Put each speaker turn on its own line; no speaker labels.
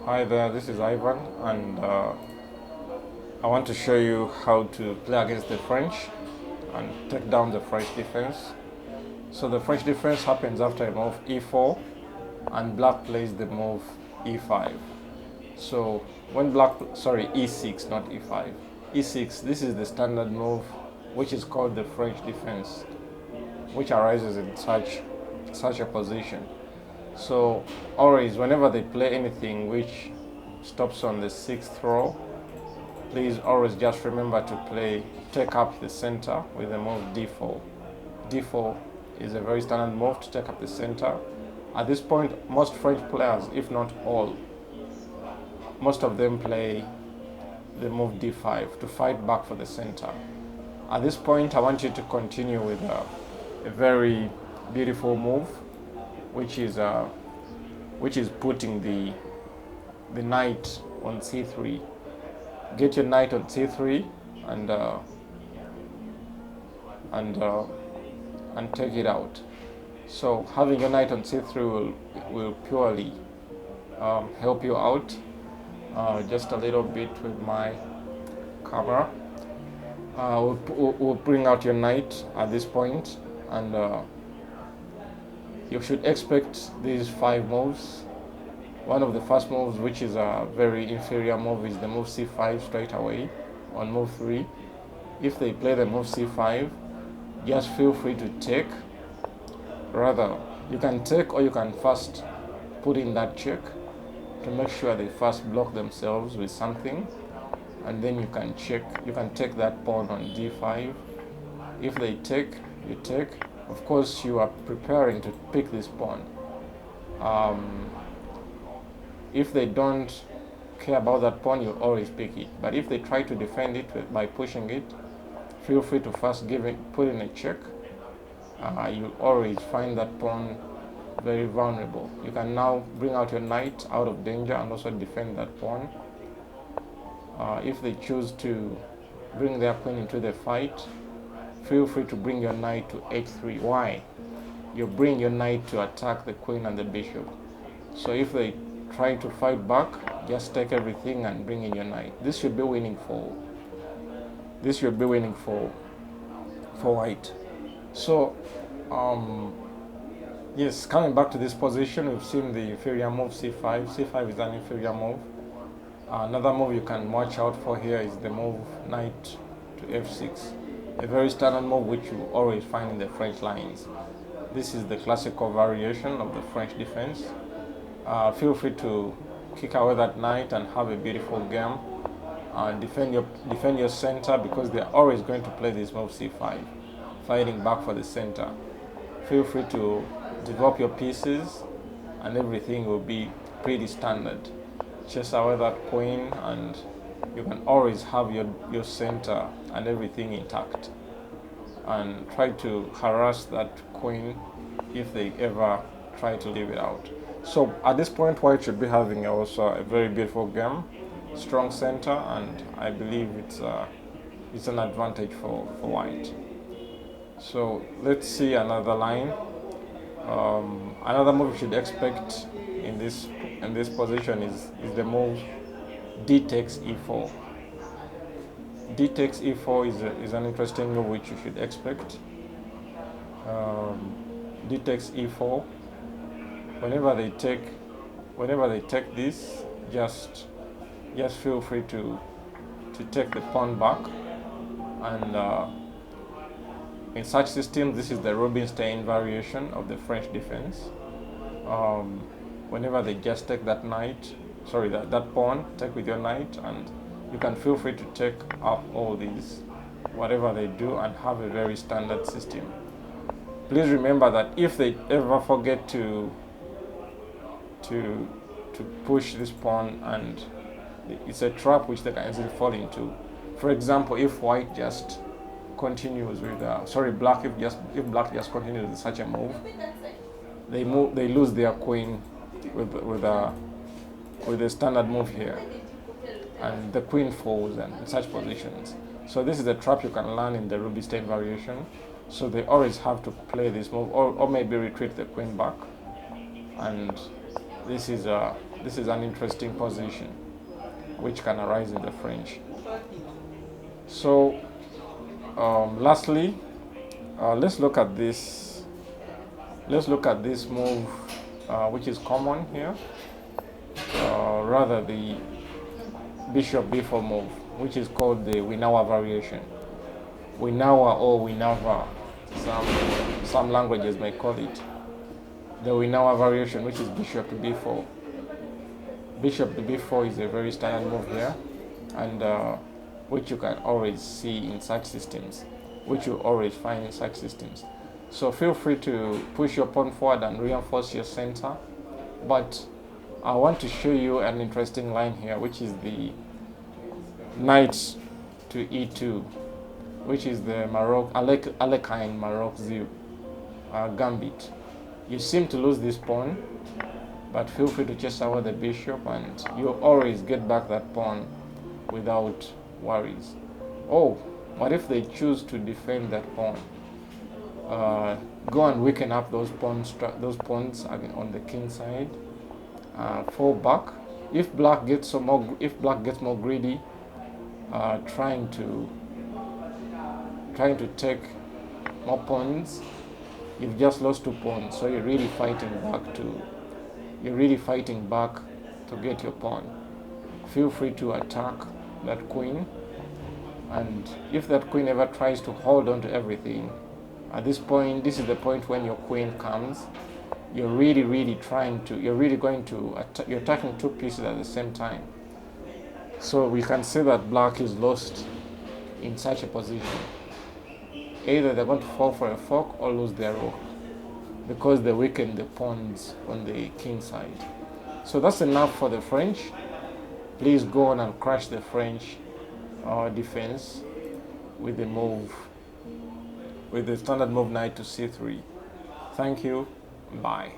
Hi there, this is Ivan, and I want to show you how to play against the French and take down the French defense. So the French defense happens after a move e4, and black plays the move e5. So when e6, not e5, e6, this is the standard move, which is called the French defense, which arises in such a position. So always, whenever they play anything which stops on the sixth row, please always just remember to take up the center with the move d4. d4 is a very standard move to take up the center. At this point, most French players, if not all, most of them play the move d5 to fight back for the center. At this point, I want you to continue with a very beautiful move, which is putting the knight on c3. Get your knight on c3 and take it out. So having your knight on c3 will purely help you out. Just a little bit with my camera. We'll bring out your knight at this point, and you should expect these 5 moves. One of the first moves, which is a very inferior move, is the move c5 straight away on move 3. If they play the move c5, just feel free to take. Rather, you can take, or you can first put in that check to make sure they first block themselves with something, and then you can take that pawn on d5. If they take, you take. Of course, you are preparing to pick this pawn. If they don't care about that pawn, you always pick it. But if they try to defend it by pushing it, feel free to first put in a check. You'll always find that pawn very vulnerable. You can now bring out your knight out of danger and also defend that pawn. If they choose to bring their queen into the fight, feel free to bring your knight to h3. Why? You bring your knight to attack the queen and the bishop. So if they try to fight back, just take everything and bring in your knight. This should be winning for white. So yes, coming back to this position, we've seen the inferior move c5. c5 is an inferior move. Another move you can watch out for here is the move knight to f6, a very standard move which you always find in the French lines. This is the classical variation of the French defense. Feel free to kick away that knight and have a beautiful game. Defend your center, because they're always going to play this move c5, fighting back for the center. Feel free to develop your pieces, and everything will be pretty standard. Chase away that queen, and you can always have your center and everything intact. And try to harass that queen if they ever try to leave it out. So at this point, white should be having also a very beautiful game, strong center, and I believe it's an advantage for white. So let's see another line. Another move you should expect in this position is the move d takes e4. d takes e4 is an interesting move which you should expect. D takes e4. Whenever they take this, just feel free to take the pawn back. And in such systems, this is the Rubinstein variation of the French defense. Whenever they just take that pawn, take with your knight, and you can feel free to take up all these, whatever they do, and have a very standard system. Please remember that if they ever forget to push this pawn, and it's a trap which they can easily fall into. For example, if white just continues with black just continues with such a move, they lose their queen with a standard move here, and the queen falls and in such positions. So this is a trap you can learn in the Rubinstein variation. So they always have to play this move, or maybe retreat the queen back. And this is This is an interesting position which can arise in the French. So, lastly, let's look at this. Let's look at this move, which is common here. Rather, the bishop b4 move, which is called the Winawa variation. Winawa or Winava, some languages may call it. The Winawa variation, which is bishop to b4. Bishop to b4 is a very standard move here, and which you can always see in such systems, which you always find in such systems. So feel free to push your pawn forward and reinforce your center, but I want to show you an interesting line here, which is the knight to e2, which is the Alekhine Marokziu gambit. You seem to lose this pawn, but feel free to chase away the bishop, and you always get back that pawn without worries. Oh, what if they choose to defend that pawn? Go and weaken up those pawns on the king side. Fall back. If black gets more greedy, trying to take more pawns, you've just lost 2 pawns. So you're really fighting back to get your pawn. Feel free to attack that queen, and if that queen ever tries to hold on to everything, at this point, this is the point when your queen comes. You're attacking 2 pieces at the same time. So we can say that black is lost in such a position. Either they're going to fall for a fork or lose their rook, because they weaken the pawns on the king side. So that's enough for the French. Please go on and crush the French defense with the standard move knight to c3. Thank you. Bye.